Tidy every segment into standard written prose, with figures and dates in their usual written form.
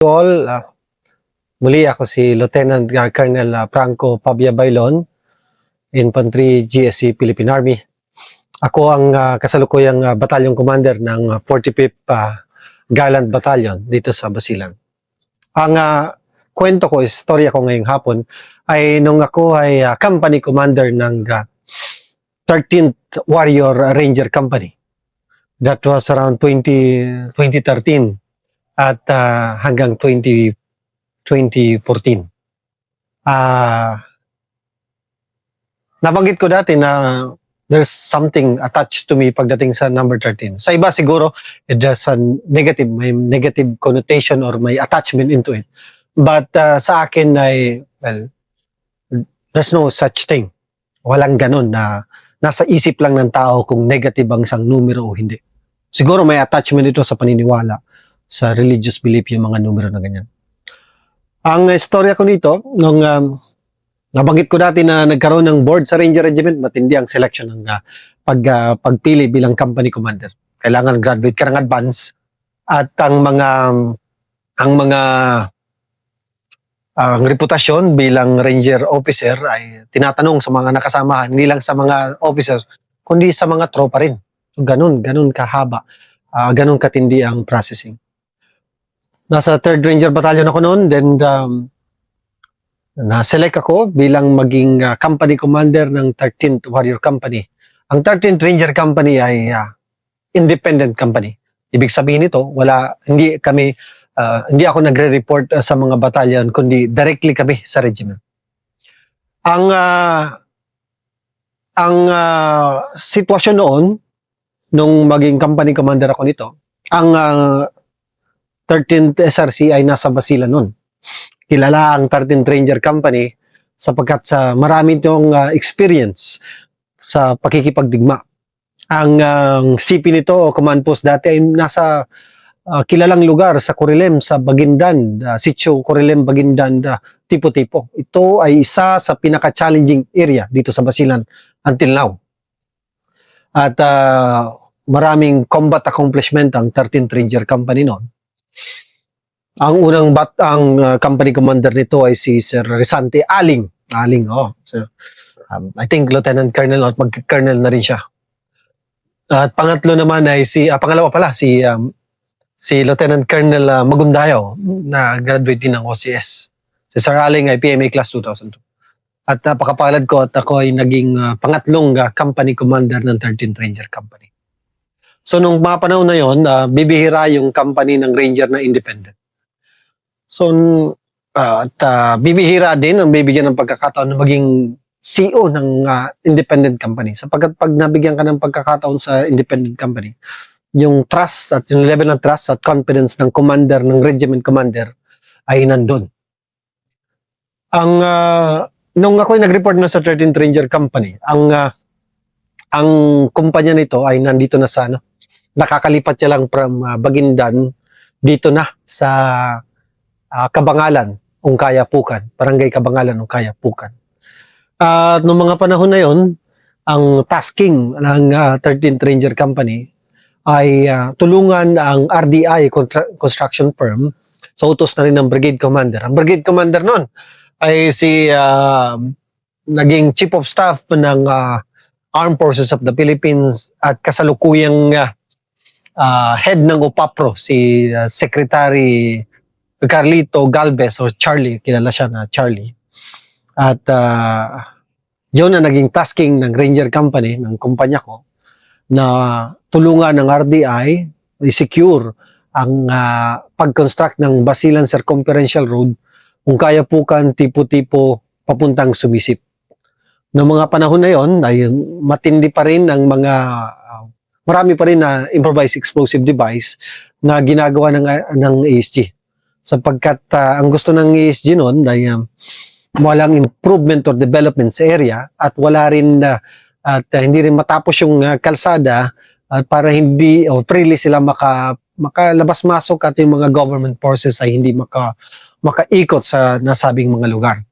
All, muli ako si Lieutenant Colonel Franco Pabia Bailon, Infantry GSC Philippine Army. Ako ang kasalukuyang battalion commander ng 45th Gallant Battalion dito sa Basilan. Ang kwento ko, istorya ko ngayong hapon, ay nung ako ay company commander ng 13th Warrior Ranger Company. That was around 2013 at hanggang 2014. Nabanggit ko dati na there's something attached to me pagdating sa number 13. Sa iba siguro, it has a negative, may negative connotation or may attachment into it. But sa akin ay, well, there's no such thing. Walang ganun na nasa isip lang ng tao kung negative ang isang numero o hindi. Siguro may attachment ito sa paniniwala, sa religious belief yung mga numero na ganyan. Ang istorya ko nito, nung nabanggit ko dati na nagkaroon ng board sa Ranger Regiment, matindi ang selection ng pagpili bilang company commander. Kailangan graduate ka ng advance at ang reputasyon bilang Ranger officer ay tinatanong sa mga nakasamahan, hindi lang sa mga officer, kundi sa mga tropa rin. So, ganun kahaba, ganun katindi ang processing. Nasa 3rd Ranger Battalion ako noon, then na-select ako bilang maging company commander ng 13th Warrior Company. Ang 13th Ranger Company ay independent company. Ibig sabihin nito, hindi ako nagre-report sa mga battalion, kundi directly kami sa regiment. Ang sitwasyon noon, nung maging company commander ako nito, ang 13th SRC ay nasa Basilan noon. Kilala ang 13th Ranger Company sapagkat marami itong experience sa pakikipagdigma. Ang CP nito o command post dati ay nasa kilalang lugar sa Corilem, sa Baguindan, Sitio Corilem, Baguindan, Tipo-Tipo. Ito ay isa sa pinaka-challenging area dito sa Basilan until now. At maraming combat accomplishment ang 13th Ranger Company noon. Ang company commander nito ay si Sir Risante Aling. So, I think Lieutenant Colonel at mag-Colonel na rin siya. At pangatlo naman ay pangalawa pala, si Lieutenant Colonel Magundayaw na graduate din ng OCS. Si Sir Aling ay PMA Class 2002. At napakapalad ko at ako ay naging pangatlong company commander ng 13th Ranger Company. So nung mga panahon na yon, bibihira yung company ng Ranger na independent. So bibihira din ang bibigyan ng pagkakataon na maging CEO ng independent company. Sapagkat pag nabigyan ka ng pagkakataon sa independent company, yung trust at yung level ng trust at confidence ng commander, ng regiment commander ay nandun. Nung ako ay nag-report na sa 13th Ranger Company, ang kumpanya nito ay nandito na sa nakakalipat siya lang from Baguindan dito na sa Kabangalan, Ungkaya-Pukan, Barangay Kabangalan, Ungkaya-Pukan. At noong mga panahon na yon, ang tasking ng 13th Ranger Company ay tulungan ang RDI construction firm sa utos na rin ng brigade commander. Ang brigade commander noon ay naging chief of staff ng Armed Forces of the Philippines at kasalukuyang head ng OPAPRO, si Secretary Carlito Galvez o Charlie, kilala siya na Charlie. At yun na naging tasking ng Ranger Company, ng kumpanya ko, na tulungan ng RDI i-secure ang pag-construct ng Basilan Circumferential Road kung kaya pukan tipo-tipo papuntang Sumisip. Noong mga panahon na yon ay matindi pa rin ang marami pa rin na improvised explosive device na ginagawa ng ASG. Sapagkat ang gusto ng ASG noon ay walang improvement or development sa area at hindi rin matapos yung kalsada at para hindi freely sila makalabas-masok at yung mga government forces ay hindi makaikot sa nasabing mga lugar.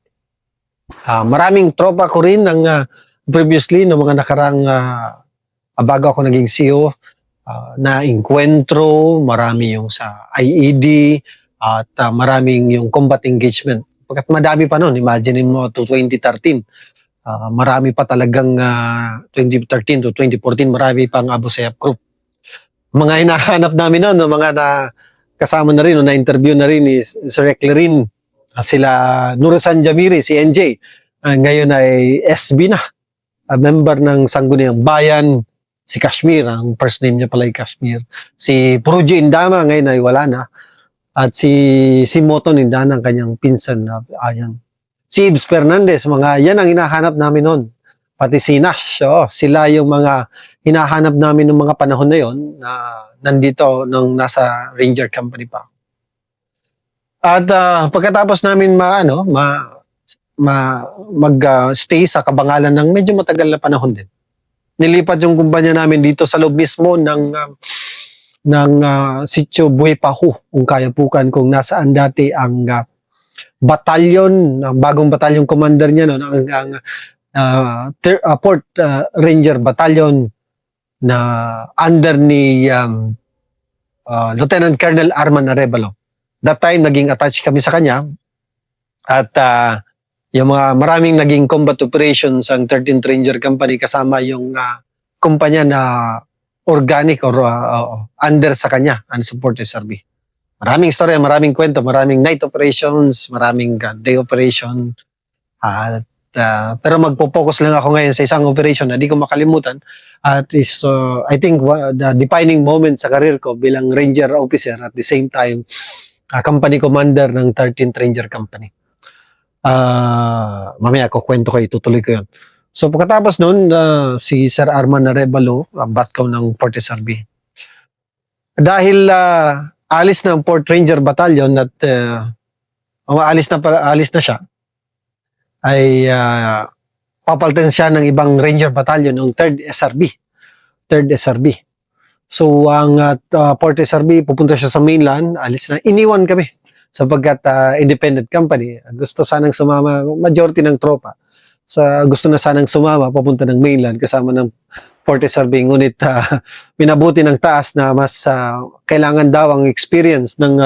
Maraming tropa ko rin previously ng mga nakarang bago ako naging CEO na Encuentro, marami yung sa IED, at maraming yung combat engagement. Pagkat madami pa noon, imagine mo to 2013, marami pa talagang 2013 to 2014, marami pang Abu Sayyaf group. Mga hinahanap namin noon, no, mga na kasama na rin, no, na-interview na rin ni Sir Eclerin, sila Nurusan Jamiri, si NJ, ngayon ay SB na, member ng Sangguniang Bayan, si Kashmir, ang first name niya pala ay Kashmir, si Purujo Indama, ngayon ay wala na, at si Moton Indana, ang kanyang pinsan na ayan. Si Ibs Fernandez, mga yan ang hinahanap namin noon. Pati si Nash, sila yung mga hinahanap namin ng mga panahon na yon na nandito nung nasa Ranger Company pa. At pagkatapos namin mag-stay sa Kabangalan ng medyo matagal na panahon din. Nilipat yung kumpanya namin dito sa loob mismo ng Sitio Buhay-Pahu, kung Kayapukan, kung nasaan dati ang batalyon, ang bagong batalyon commander niya noon, ang Port Ranger Battalion na under ni Lieutenant Colonel Arman Arevalo. That time, naging attached kami sa kanya at yung mga maraming naging combat operations ang 13th Ranger Company kasama yung kumpanya na organic or under sa kanya ang support SRB. Maraming istorya, maraming kwento, maraming night operations, maraming day operation. Pero magpo-focus lang ako ngayon sa isang operation na di ko makalimutan. At is, I think the defining moment sa career ko bilang Ranger officer at the same time company commander ng 13th Ranger Company. Mamaya ko kwento ko, itutuloy ko yun. So pagkatapos nun, si Sir Arman Arevalo, batkaw ng Port SRB. Dahil alis ng Port Ranger Battalion at alis na siya, ay papalitan siya ng ibang Ranger Battalion ng 3rd SRB. So ang Port SRB, pupunta siya sa mainland, alis na, iniwan kami sapagkat independent company. Gusto sanang sumama, majority ng tropa. Gusto na sanang sumama papunta ng mainland kasama ng Port SRB, ngunit minabuti ng taas na mas kailangan daw ang experience ng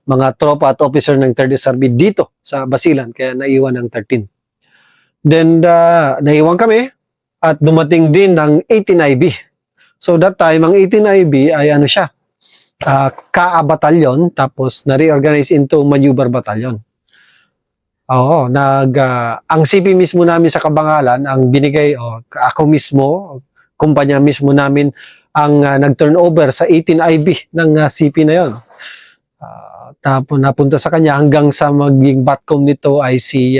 mga tropa at officer ng 3rd SRB dito sa Basilan, kaya naiwan ng 13. Then naiwan kami at dumating din ng 18IB. So that time, ang 18IB ay ano siya, KA Battalion, tapos na-reorganize into Maneuver Battalion. Oo, ang CP mismo namin sa Kabangalan, ang binigay, ako mismo, kumpanya mismo namin, ang nag-turnover sa 18IB ng CP na yon. Tapos napunta sa kanya hanggang sa maging batcom nito ay si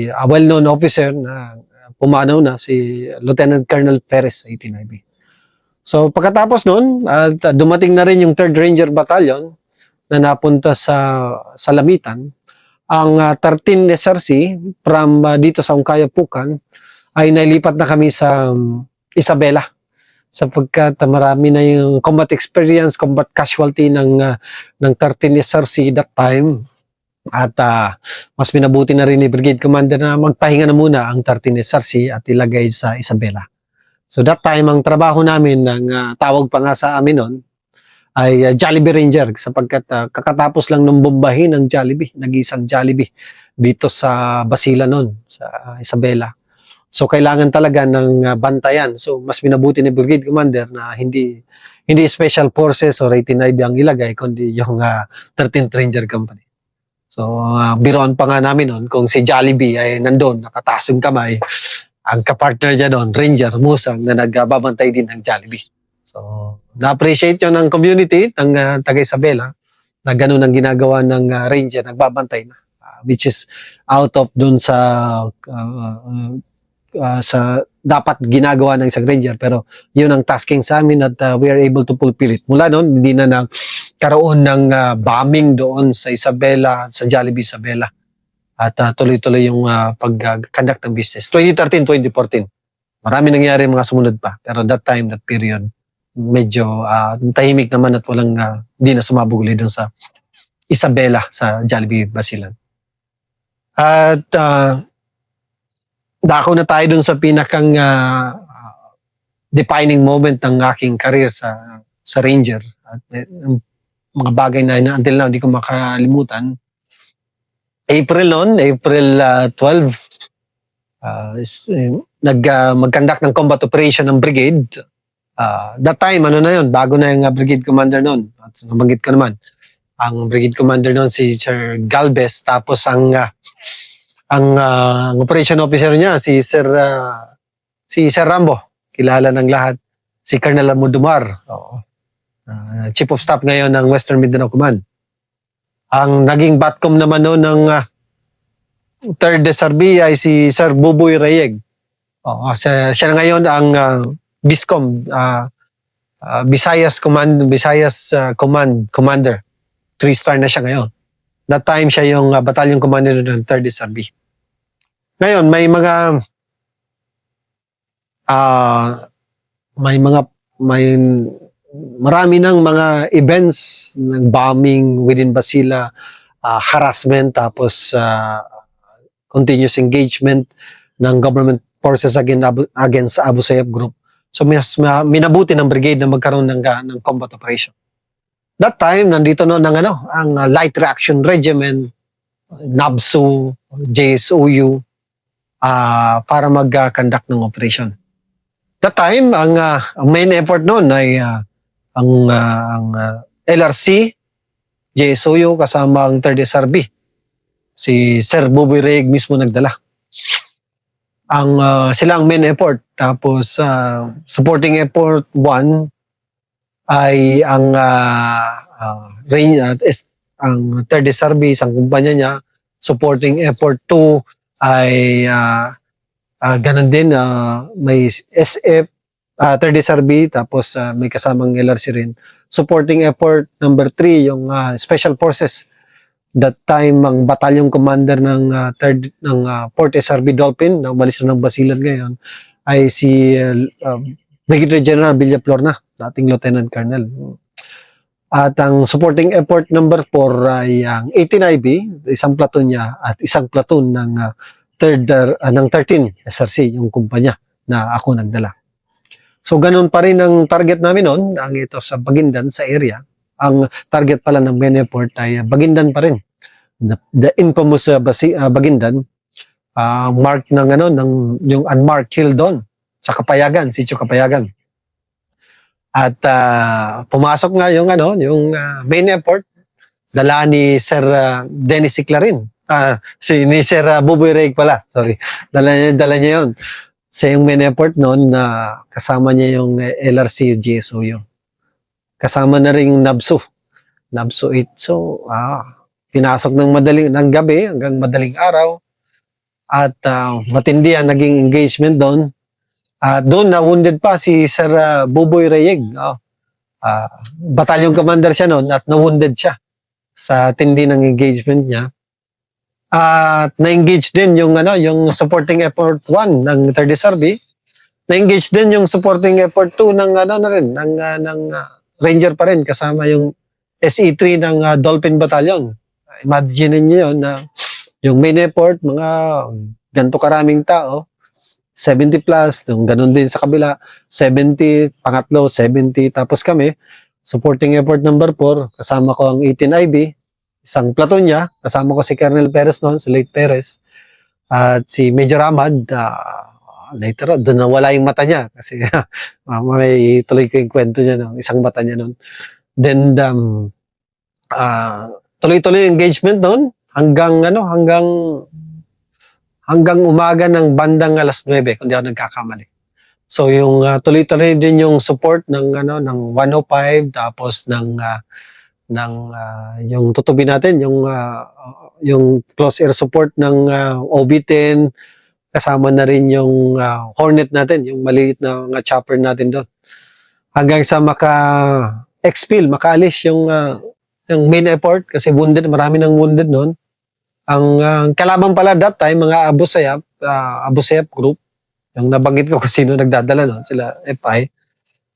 well-known officer na pumanaw na, si Lieutenant Colonel Perez sa 18IB. So pagkatapos nun, dumating na rin yung 3rd Ranger Battalion na napunta sa Lamitan. Ang 13 SRC from dito sa Kayapukan ay nailipat na kami sa Isabela sapagkat marami na yung combat experience, combat casualty ng 13 SRC that time. At mas minabuti na rin ni Brigade Commander na magpahinga na muna ang 13 SRC at ilagay sa Isabela. So that time, ang trabaho namin, tawag pa nga sa amin nun, ay Jollibee Ranger sapagkat kakatapos lang ng bombahin ng Jollibee, nag-iisang Jollibee dito sa Basilan nun, sa Isabela. So kailangan talaga ng bantayan. So mas minabuti ni Brigade Commander na hindi Special Forces o 18IB ang ilagay, kundi yung 13th Ranger Company. So biroon pa nga namin nun kung si Jollibee ay nandun, nakataas yung kamay, ang kapartner niya doon, Ranger Musang, na nagbabantay din ng Jollibee. So, na-appreciate yun ng community ng taga Isabela na ganun ang ginagawa ng Ranger, nagbabantay na. Which is out of dun sa dapat ginagawa ng isang Ranger. Pero yun ang tasking sa amin at we are able to fulfill it. Mula noon, hindi na karoon ng bombing doon sa Isabela, sa Jollibee Isabela. At tuloy-tuloy yung pag-conduct ng business. 2013-2014. Marami nangyari mga sumunod pa. Pero that time, that period, medyo tahimik naman at walang hindi na sumabog ulit doon sa Isabela, sa Jollibee Basilan. At dako na tayo doon sa pinakang defining moment ng aking career sa Ranger. At mga bagay na until now, hindi ko makalimutan. April 12, mag-conduct ng combat operation ng brigade. That time, ano na yun, bago na yung brigade commander noon. At nabanggit ko naman, ang brigade commander noon si Sir Galvez, tapos ang operation officer niya si Sir Rambo, kilala ng lahat, si Colonel Amudumar, Chief of Staff ngayon ng Western Mindanao Command. Ang naging BATCOM naman noon ng 3rd SRB ay si Sir Buboy Rayeg. Siya na ngayon ang BISCOM, Visayas Command Commander. 3-star na siya ngayon. That time siya yung battalion commander ng 3rd SRB. Ngayon may marami ng mga events ng bombing within Basila, harassment, tapos continuous engagement ng government forces against Abu Sayyaf group. So minabuti ng brigade na magkaroon ng combat operation. That time nandito noon ang Light Reaction Regiment, NABSU, JSOU, para mag-conduct ng operation. That time ang main effort noon ay ang LRC, JSOU kasama ang 3rd SRB. Si Sir Buboy Rayeg mismo nagdala. Sila ang main effort. Tapos supporting effort 1 ay ang 3rd SRB, isang kumpanya niya. Supporting effort 2 ay ganun din, may SF, 3rd SRB, tapos may kasamang LRC rin. Supporting effort number 3, yung Special Forces. That time, ang battalion commander ng 4th SRB Dolphin, na umalis na ng Basilan ngayon, ay si Brigadier General Villaflor na, dating Lieutenant Colonel. At ang supporting effort number 4 ay ang 18IB, isang platoon niya, at isang platoon ng 13 SRC, yung kumpanya na ako nagdala. So ganun pa rin ang target namin noon, ang ito sa Baguindan, sa area. Ang target pala ng main effort ay Baguindan pa rin. The infamous Baguindan, marked ng yung unmarked hill doon sa Kapayagan, Sitio Kapayagan. At pumasok nga yung main effort, dala ni Sir Dennis Siclarin. Ni Sir Buboy Rayeg pala, sorry. Dala niya yun. Sa yung main effort noon, kasama niya yung LRC, GSOU. Kasama na rin yung NABSU 8. So, pinasok ng gabi hanggang madaling araw. At matindi ang naging engagement doon. Doon na-wounded pa si Sir Buboy Rayeg. Battalion commander siya noon at na-wounded siya sa tindi ng engagement niya. At na-engage din yung supporting effort 1 ng 3rd SRB. Na-engage din yung supporting effort 2 ng Ranger pa rin, kasama yung SE3 ng Dolphin Battalion. Imagine niyo yun na yung main effort, mga ganito karaming tao, 70 plus, yung ganun din sa kabila, 70, pangatlo, 70, tapos kami, supporting effort number 4, kasama ko ang 18IB, isang platoon niya, kasama ko si Colonel Perez noon, si Late Perez, at si Major Ahmad, later doon nawala yung mata niya, kasi may tuloy ko yung kwento niya, no? Isang mata niya noon. Then, tuloy-tuloy yung engagement noon, hanggang umaga ng bandang alas 9, kung di ako nagkakamali. So, yung tuloy-tuloy din yung support ng 105, tapos yung tutubi natin, yung close air support ng OB-10, kasama na rin yung Hornet natin, yung maliit na chopper natin doon. Hanggang sa maka-expel, makaalis yung main effort, kasi wounded, marami ng wounded noon. Ang kalaban pala that time, mga Abu Sayyaf group, yung nabanggit ko kung sino nagdadala noon, sila FI.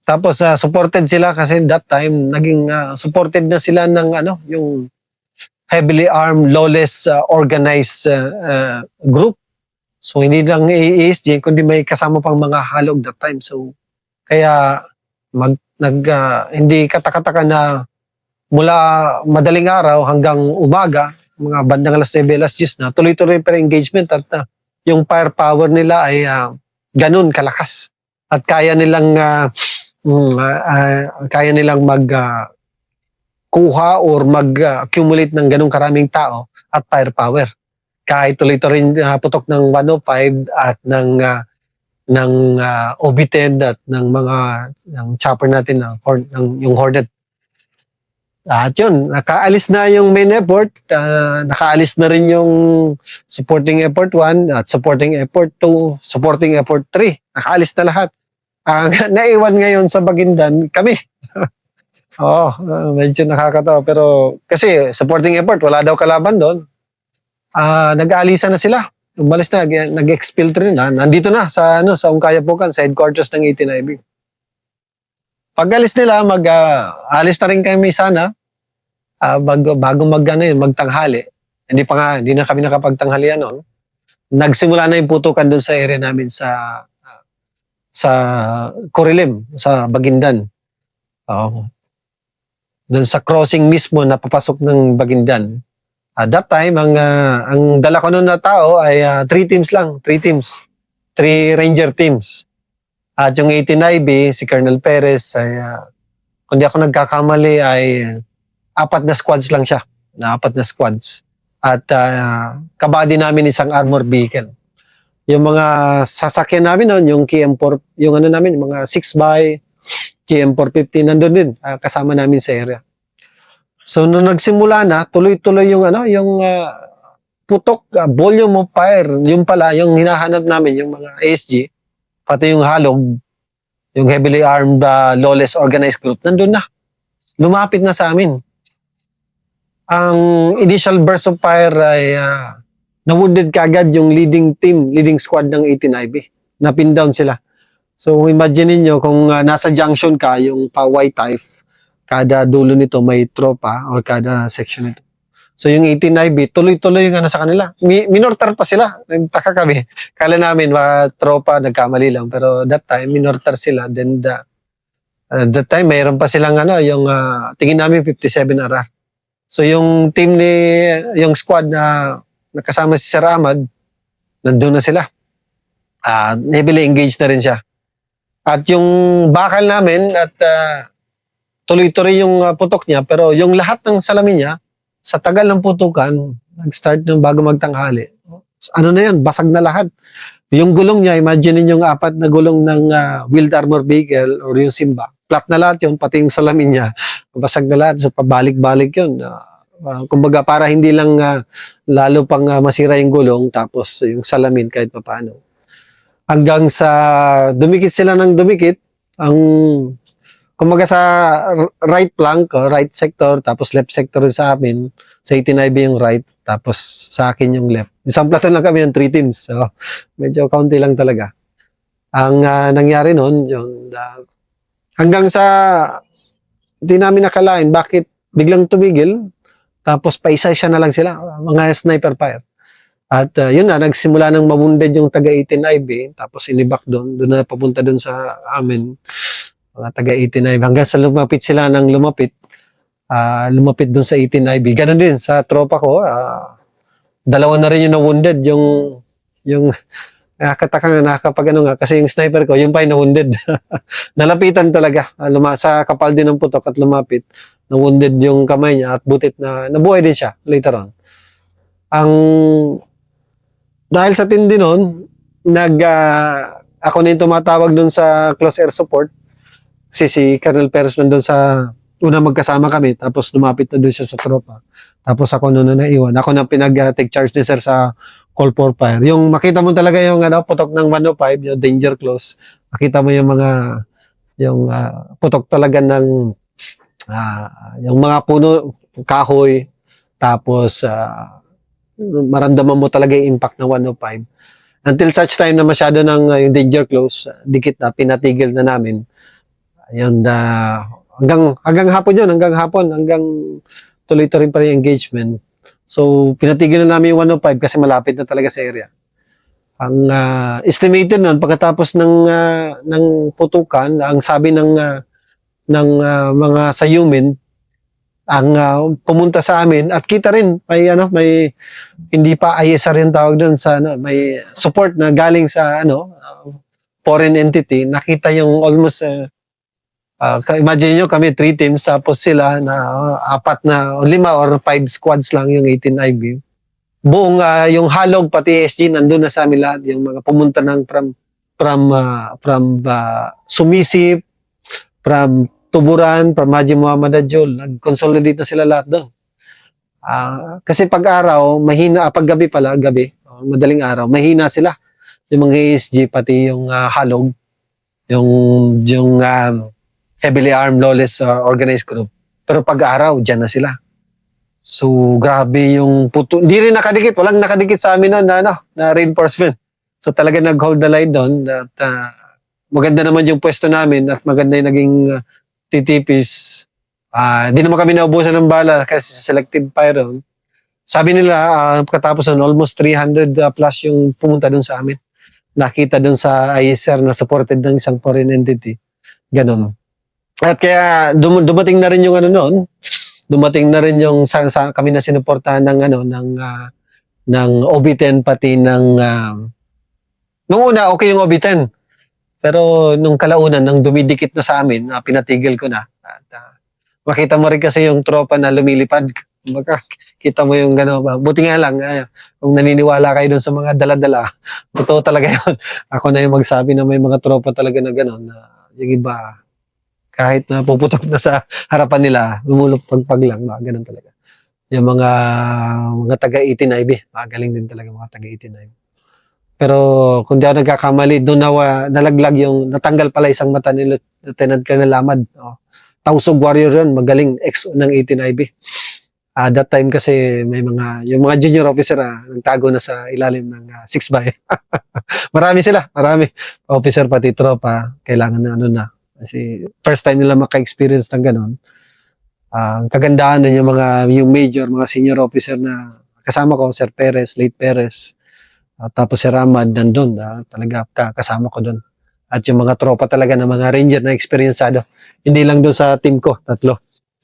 Tapos supported sila kasi that time naging supported na sila ng yung heavily armed, lawless, organized group. So hindi lang ASG kundi may kasama pang mga halog that time. So kaya hindi katakataka na mula madaling araw hanggang umaga, mga bandang alas 9, alas 10 na, tuloy-tuloy pa rin engagement at yung firepower nila ay ganun kalakas. At kaya nilang mag kuha or mag-accumulate ng ganung karaming tao at firepower. Kahit tuloy-tuloy putok ng 105 at ng OB-10 at ng chopper natin yung Hornet. At yun, nakaalis na yung main effort, nakaalis na rin yung supporting effort 1 at supporting effort 2, supporting effort 3. Nakaalis na lahat. Ang naiwan ngayon sa Baguindan, kami. Oo, medyo nakakatawa. Pero kasi supporting effort, wala daw kalaban doon. Nag-aalisan na sila. Umalis na, nag-exfiltrate na. Nandito na sa Unkayapukan, sa headquarters ng 18IB. Pag alis nila, alis na rin kami sana. Bago magtanghali. Hindi na kami nakapagtanghalian noon. Nagsimula na yung putukan doon sa area namin sa Corilim, sa Baguindan. Doon sa crossing mismo na papasok ng Baguindan. At that time, ang dala ko noon na tao ay 3 teams lang. 3 teams. 3 ranger teams. At yung 18IB, si Colonel Perez, ay, kung di ako nagkakamali, ay 4 na squads lang siya. 4 na squads. At kabady namin isang armor vehicle. Yung mga sasakyan namin noon, yung KM4, yung namin, yung mga 6x, KM450, nandun din, kasama namin sa area. So, nung nagsimula na, tuloy-tuloy yung putok, volume of fire, yung pala, yung hinahanap namin, yung mga ASG, pati yung halog, yung heavily armed, lawless organized group, nandun na. Lumapit na sa amin. Ang initial burst of fire ay na-wounded kagad yung leading squad ng 18IB. Na-pin down sila. So, imagine niyo kung nasa junction ka, yung pa-white type, kada dulo nito may tropa or kada section nito. So yung 18IB, tuloy-tuloy yung sa kanila. Minortar pa sila. Nagtaka kami. Kala namin mga tropa, nagkamali lang. Pero that time, minortar sila. Then that time, mayroon pa silang yung tingin namin 57 RR. So yung team yung squad na nakasama si Sir Ahmad, nandun na sila. Heavily engaged na rin siya. At yung bakal namin at tuloy-tuloy yung putok niya, pero yung lahat ng salamin niya, sa tagal ng putukan, nag-start nung bago magtanghali. Ano na yan, basag na lahat. Yung gulong niya, imagine yung 4 na gulong ng wheeled armor vehicle or yung Simba. Flat na lahat yun, pati yung salamin niya. Basag na lahat, so pabalik-balik yun. Kumbaga para hindi lang lalo pang masira yung gulong, tapos yung salamin kahit pa paano. Hanggang sa dumikit sila ng dumikit, kumbaga sa right flank, right sector, tapos left sector sa amin, sa 18IB yung right, tapos sa akin yung left. Isang platon lang kami ng 3 teams. So, medyo kaunti lang talaga. Ang nangyari noon, hanggang sa hindi namin nakalain bakit biglang tumigil, tapos paisa-isa na lang sila, mga sniper fire. At yun na, nagsimula ng mabunded yung taga 18IB, tapos inibak doon na papunta doon sa amin, mga taga 18IB. Hanggang sa lumapit sila ng lumapit doon sa 18IB. Ganon din, sa tropa ko, dalawa na rin yung na-wounded, yung nakakapag kasi yung sniper ko, yung pa yung na-wounded. Nalapitan talaga, sa kapal din ng putok at lumapit, na-wounded yung kamay niya at butit na nabuhay din siya later on. Dahil sa tindi nun, ako na yung tumatawag dun sa close air support. Kasi si Colonel Perez nandun sa una magkasama kami, tapos lumapit na dun siya sa tropa. Tapos ako na naiwan. Ako na pinag-take charge ni sir sa call for fire. Yung makita mo talaga yung putok ng 105, yung danger close. Makita mo yung putok talaga ng yung mga puno, kahoy, tapos maramdaman mo talaga yung impact ng 105. Until such time na masyado ng yung danger close, dikit na, pinatigil na namin. Ayun, hanggang hapon hanggang tuloy-tuloy pa rin yung engagement. So, pinatigil na namin yung 105 kasi malapit na talaga sa area. Ang estimated nun, pagkatapos ng putukan, ang sabi ng mga sayumin, ang pumunta sa amin at kita rin may hindi pa ISR yung tawag doon sa may support na galing sa foreign entity. Nakita yung almost imagine nyo kami 3 teams tapos sila na 4 na 5 or 5 squads lang yung 18IB. Buong yung Halog pati SG nandun na sa amin lahat, yung mga pumunta ng from Sumisip, from Tuburan, from Haji Muhammad Adjol, nag-consolidate na sila lahat doon. Kasi pag-araw, mahina, pag gabi pala, madaling araw, mahina sila. Yung mga ASG, pati yung Halog, yung heavily armed, lawless organized group. Pero pag-araw, dyan na sila. So, grabe yung puto. Hindi rin nakadikit, walang nakadikit sa amin noon na reinforcement. So, talaga nag-hold the line doon. At maganda naman yung pwesto namin at maganda yung naging TTPs. Di naman kami naubusan ng bala kasi selective fire doon. Sabi nila, katapos nun, almost 300 plus yung pumunta doon sa amin. Nakita doon sa ISR na supported ng isang foreign entity. Ganon. At kaya dumating na rin yung noon, dumating na rin yung kami na sinuportahan ng OB10 pati nung una okay yung OB10. Pero nung kalaunan, nang dumidikit na sa amin, pinatigil ko na. At makita mo rin kasi yung tropa na lumilipad. Kita mo yung gano'n. Buti nga lang, kung naniniwala kayo dun sa mga dala-dala, totoo talaga yun. Ako na yung magsabi na may mga tropa talaga na gano'n. Na yung iba, kahit na puputok na sa harapan nila, lumulupag-pag lang. Gano'n talaga. Yung mga taga-18IB, magaling din talaga mga taga-18IB. Pero kung di ako nagkakamali, doon nalaglag yung, natanggal pala isang mata ni Lieutenant Colonel Lamad. Tausog warrior yun, magaling XO ng 18IB. That time kasi may yung mga junior officer nagtago na sa ilalim ng 6x. Marami sila, marami. Officer pati tropa, kailangan na Kasi first time nila maka-experience ng ganun. Ang kagandahan na yung major, mga senior officer na kasama ko, Sir Perez, Late Perez, tapos si Ramad nandun, talaga kasama ko doon. At yung mga tropa talaga ng mga ranger na experiencado. Hindi lang doon sa team ko, 3.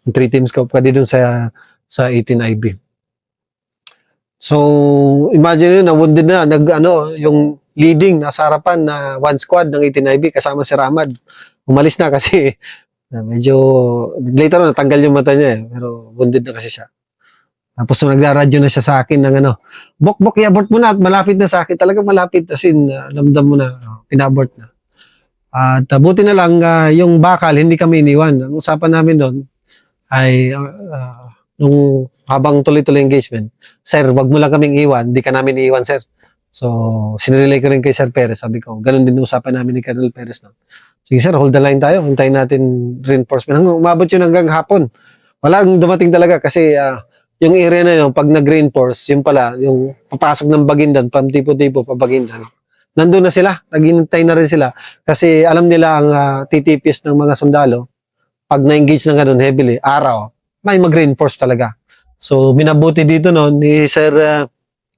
Yung 3 teams ko, pwede doon sa 18IB. So, imagine yun, na-wounded na, yung leading, nasa harapan na 1 squad ng 18IB, kasama si Ramad. Umalis na kasi medyo, later on, natanggal yung mata niya pero wounded na kasi siya. Tapos naglaradyo na siya sa akin ng Bok, i-abort mo na at malapit na sa akin. Talagang malapit, as in, lamdam mo na, pinabort na. At buti na lang, yung bakal, hindi kami iniwan. Ang usapan namin doon ay, nung habang tuloy-tuloy engagement, Sir, wag mo lang kaming iwan, hindi ka namin iiwan, Sir. So, sinilay ko rin kay Sir Perez, sabi ko, ganun din usapan namin ni Colonel Perez. No? Sige Sir, hold the line tayo, hintayin natin reinforcement. Hanggang umabot yun hanggang hapon. Walang dumating talaga kasi, yung area na yun, pag nag-reinforce, yung pala, yung papasok ng Baguindan, from tipo-tipo pa Baguindan, nandun na sila, naghihintay na rin sila. Kasi alam nila ang TTPs ng mga sundalo, pag na-engage na ganun heavily, araw, may mag-reinforce talaga. So, minabuti dito no, ni Sir,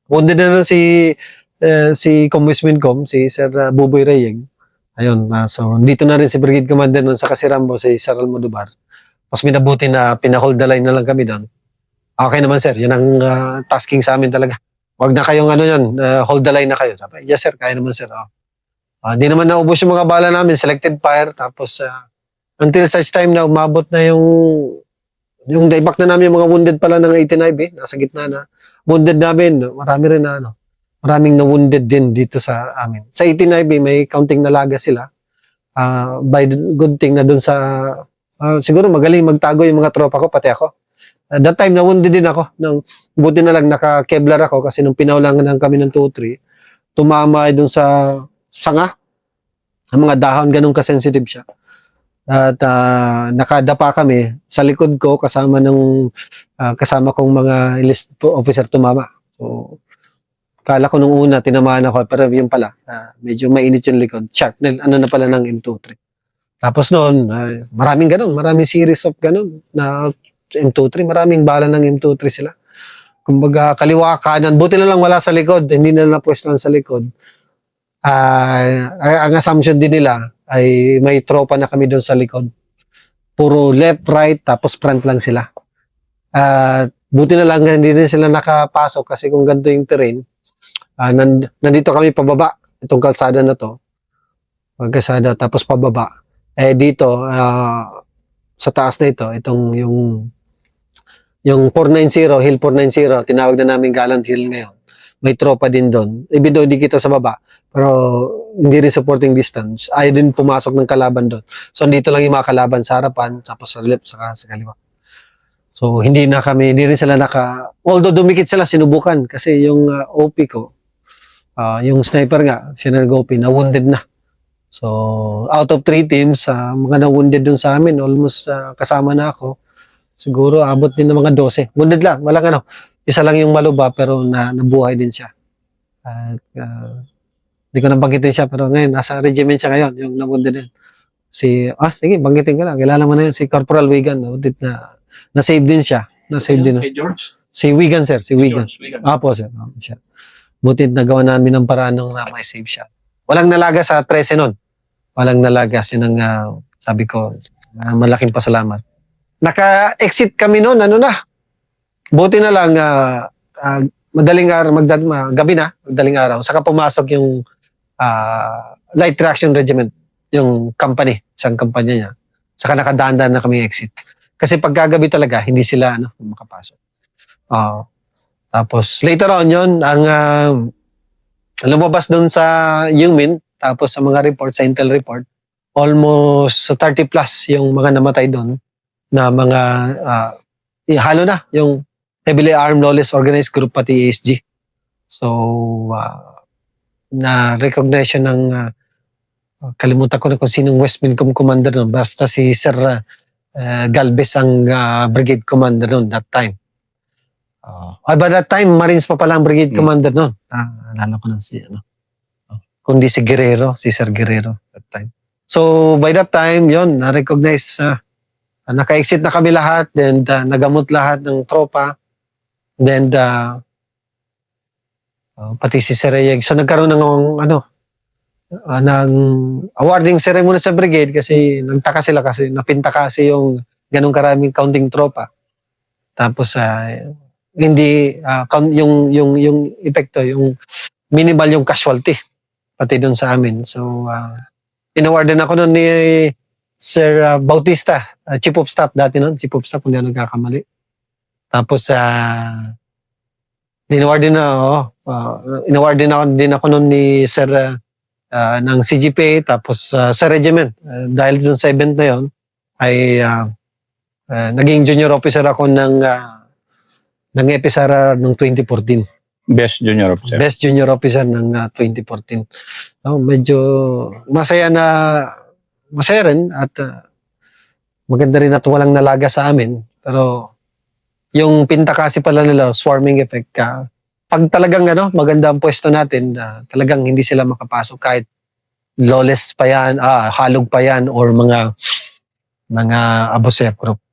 wounded na si Comwis Wincom, si Sir Buboy Reyeg. Ayun, so, dito na rin si Brigade Commander nun sa Kasirambo, si Sir Almodovar. Mas minabuti na pina-hold the line na lang kami doon. Okay naman sir, yan ang tasking sa amin talaga. Wag na kayong hold the line na kayo. Sabi, yes sir, kaya naman sir. Hindi naman naubos yung mga bala namin, selected fire. Tapos until such time na umabot na yung dieback na namin yung mga wounded pala ng 18IB, nasa gitna na. Wounded namin, marami rin maraming na-wounded din dito sa amin. Sa 18IB, may counting na laga sila. By good thing na dun sa, siguro magaling magtago yung mga tropa ko, pati ako. That time, na-wounded din ako. Buti na lang, naka-Kevlar ako kasi nung pinaulangan kami ng 2-3, tumama dun sa sanga. Ang mga dahon, ganun ka-sensitive siya. At nakadapa kami sa likod ko kasama kong mga enlist officer tumama. So, kala ko nung una, tinamaan ako, pero yung pala, medyo mainit yung likod. Sharp, na pala ng M23. Tapos noon, maraming series of ganun na M23, maraming bala ng M23 sila. Kumbaga, kaliwa kanan, buti na lang wala sa likod, hindi na napwestuhan sa likod. Ang assumption din nila ay may tropa na kami doon sa likod. Puro left, right, tapos front lang sila. At buti na lang hindi din sila nakapasok kasi kung ganito yung terrain, nandito kami pababa, itong kalsada na to, kalsada tapos pababa. Dito, sa taas na ito, itong yung 490, Hill 490, tinawag na namin Gallant Hill ngayon. May tropa din doon. Even though di kita sa baba, pero hindi rin supporting distance. Ayaw din pumasok ng kalaban doon. So, dito lang yung mga kalaban sa harapan, tapos sa left, saka sa kaliwa. So, hindi rin sila although dumikit sila, sinubukan. Kasi yung OP ko, yung sniper nga, si Nergopi, na-wounded na. So, out of 3 teams, mga na-wounded dun sa amin, almost kasama na ako. Siguro, abot din ng mga 12. Wounded lang, walang isa lang yung maluba, pero nabuhay din siya. At, hindi ko nabanggitin siya, pero ngayon, nasa regiment siya ngayon, yung na-wounded din. Sige, banggitin ko lang. Kilala mo na yun, si Corporal Wigan, na-save din siya. Na-save din. Kay George? Si Wigan, sir. Si Wigan. Wigan. Apo, sir. Siya. Buti nagawa namin ng paraan nung may-save siya. Walang nalaga sa 13 nun. Walang nalaga. Yun ang sabi ko, malaking pasalamat. Naka-exit kami nun, buti na lang, madaling araw, gabi na, madaling araw, saka pumasok yung Light Traction Regiment, yung company, isang kampanya niya. Saka nakadaan-daan na kami exit. Kasi pagkagabi talaga, hindi sila makapasok. Tapos later on yun, ang lumabas doon sa Yumin, tapos sa mga report, sa Intel report, almost 30 plus yung mga namatay doon na mga halo na yung heavily armed lawless organized group pati ASG. So na recognition ng kalimutan ko na kung sinong West Mincom commander noon, basta si Sir Galvez ang brigade commander noon that time. By that time Marines pa pala ang brigade commander noon. Alala ko na kundi si Guerrero, si Sir Guerrero that time. So by that time yon na-recognize naka-exit na kami lahat, then nagamot lahat ng tropa, then pati si Sir Reyeg. So nagkaroon ng ng awarding ceremony sa brigade kasi nagtaka sila kasi napinta kasi yung ganung karaming counting tropa. Tapos hindi yung epekto, yung minimal yung casualty pati doon sa amin. So inawardan ako noon ni Sir Bautista, Chief of Staff dati noon, Chief of Staff kung di ako nagkakamali. Tapos inawardan din ako noon ni Sir ng CGPA, tapos sa regiment. Dahil dun sa event na yon ay naging junior officer ako ng EPISARA noong 2014. Best junior officer. Best junior officer ng 2014. Medyo masaya rin at maganda rin at walang nalaga sa amin. Pero yung pinta kasi pala nila, swarming effect ka. Pag talagang maganda ang pwesto natin, talagang hindi sila makapasok kahit lawless pa yan, halog pa yan, or mga abusef group.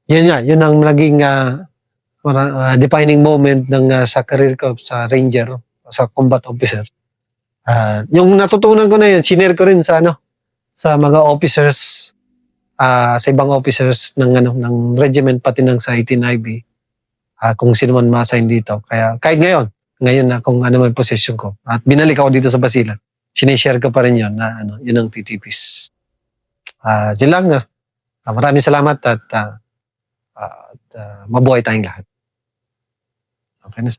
Yun ang naging defining moment sa career ko sa Ranger, sa combat officer. Yung natutunan ko na yun, sinare ko rin sa mga officers, sa ibang officers ng regiment, pati ng sa 18IB, kung sino man ma-assign dito. Kaya kahit ngayon na kung ano man position ko, at binalik ako dito sa Basilan, sinishare ko pa rin yun na yun ang TTPs. Yun lang. Maraming salamat at mabuhay tayong lahat. Okay na.